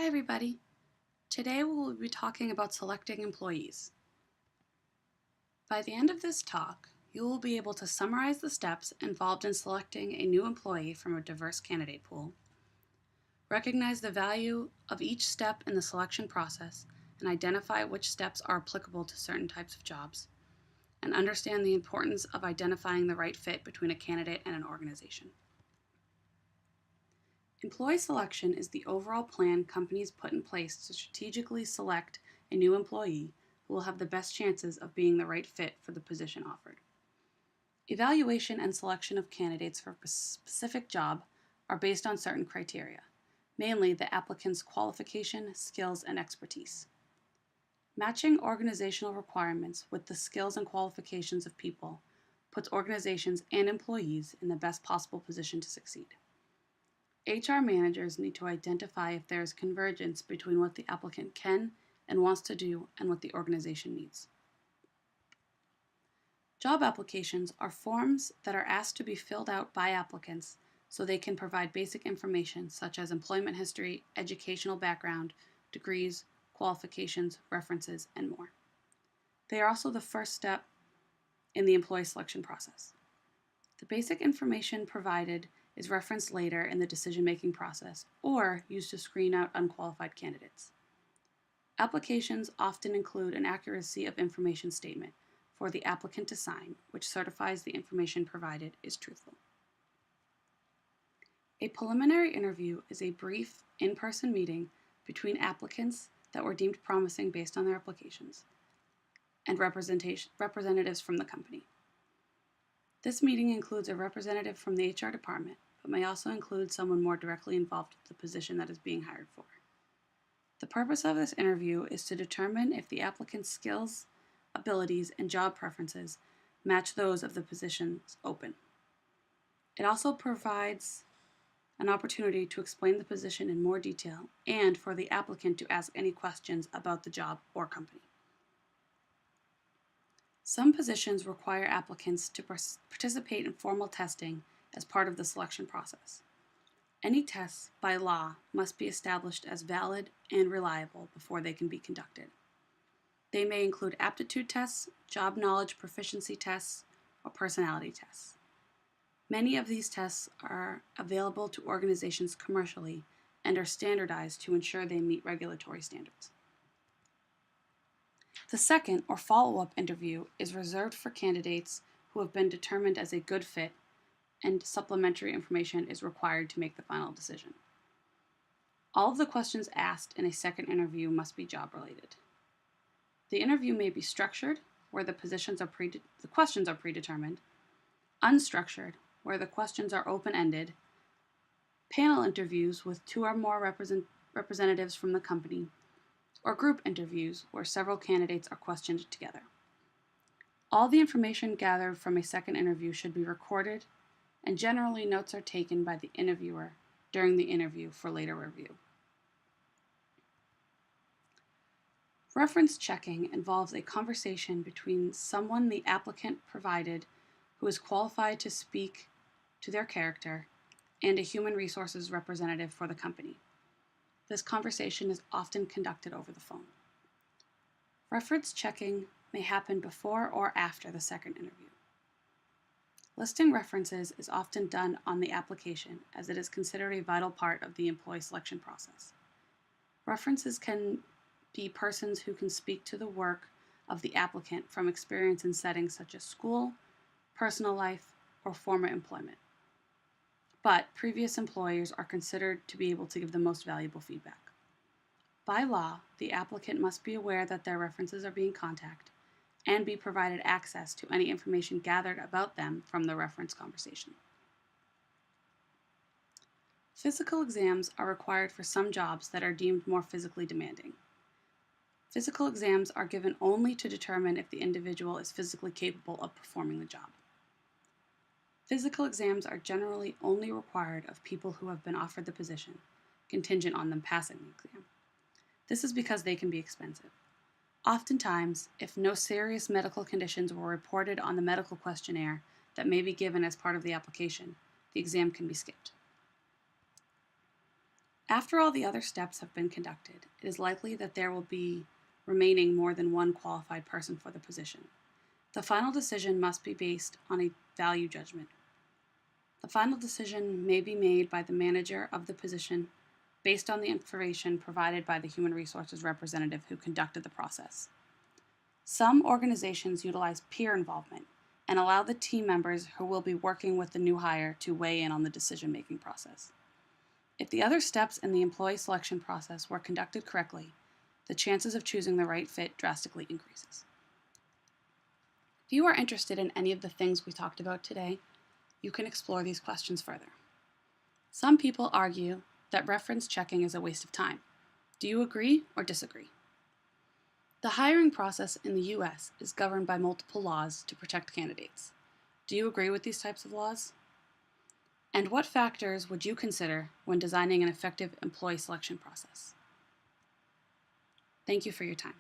everybody. Today we will be talking about selecting employees. By the end of this talk, you will be able to summarize the steps involved in selecting a new employee from a diverse candidate pool, recognize the value of each step in the selection process, and identify which steps are applicable to certain types of jobs, and understand the importance of identifying the right fit between a candidate and an organization. Employee selection is the overall plan companies put in place to strategically select a new employee who will have the best chances of being the right fit for the position offered. Evaluation and selection of candidates for a specific job are based on certain criteria, mainly the applicant's qualification, skills, and expertise. Matching organizational requirements with the skills and qualifications of people puts organizations and employees in the best possible position to succeed. HR managers need to identify if there is convergence between what the applicant can and wants to do and what the organization needs. Job applications are forms that are asked to be filled out by applicants so they can provide basic information such as employment history, educational background, degrees, qualifications, references, and more. They are also the first step in the employee selection process. The basic information provided is referenced later in the decision-making process or used to screen out unqualified candidates. Applications often include an accuracy of information statement for the applicant to sign, which certifies the information provided is truthful. A preliminary interview is a brief, in-person meeting between applicants that were deemed promising based on their applications and representatives from the company. This meeting includes a representative from the HR department, but may also include someone more directly involved with the position that is being hired for. The purpose of this interview is to determine if the applicant's skills, abilities, and job preferences match those of the positions open. It also provides an opportunity to explain the position in more detail and for the applicant to ask any questions about the job or company. Some positions require applicants to participate in formal testing as part of the selection process. Any tests, by law, must be established as valid and reliable before they can be conducted. They may include aptitude tests, job knowledge proficiency tests, or personality tests. Many of these tests are available to organizations commercially and are standardized to ensure they meet regulatory standards. The second, or follow-up interview, is reserved for candidates who have been determined as a good fit, and supplementary information is required to make the final decision. All of the questions asked in a second interview must be job-related. The interview may be structured, where the questions are predetermined, unstructured, where the questions are open-ended, panel interviews with 2 or more representatives from the company, or group interviews where several candidates are questioned together. All the information gathered from a second interview should be recorded, and generally notes are taken by the interviewer during the interview for later review. Reference checking involves a conversation between someone the applicant provided who is qualified to speak to their character and a human resources representative for the company. This conversation is often conducted over the phone. Reference checking may happen before or after the second interview. Listing references is often done on the application as it is considered a vital part of the employee selection process. References can be persons who can speak to the work of the applicant from experience in settings such as school, personal life, or former employment. But previous employers are considered to be able to give the most valuable feedback. By law, the applicant must be aware that their references are being contacted and be provided access to any information gathered about them from the reference conversation. Physical exams are required for some jobs that are deemed more physically demanding. Physical exams are given only to determine if the individual is physically capable of performing the job. Physical exams are generally only required of people who have been offered the position, contingent on them passing the exam. This is because they can be expensive. Oftentimes, if no serious medical conditions were reported on the medical questionnaire that may be given as part of the application, the exam can be skipped. After all the other steps have been conducted, it is likely that there will be remaining more than one qualified person for the position. The final decision must be based on a value judgment. The final decision may be made by the manager of the position based on the information provided by the human resources representative who conducted the process. Some organizations utilize peer involvement and allow the team members who will be working with the new hire to weigh in on the decision-making process. If the other steps in the employee selection process were conducted correctly, the chances of choosing the right fit drastically increases. If you are interested in any of the things we talked about today, you can explore these questions further. Some people argue that reference checking is a waste of time. Do you agree or disagree? The hiring process in the U.S. is governed by multiple laws to protect candidates. Do you agree with these types of laws? And what factors would you consider when designing an effective employee selection process? Thank you for your time.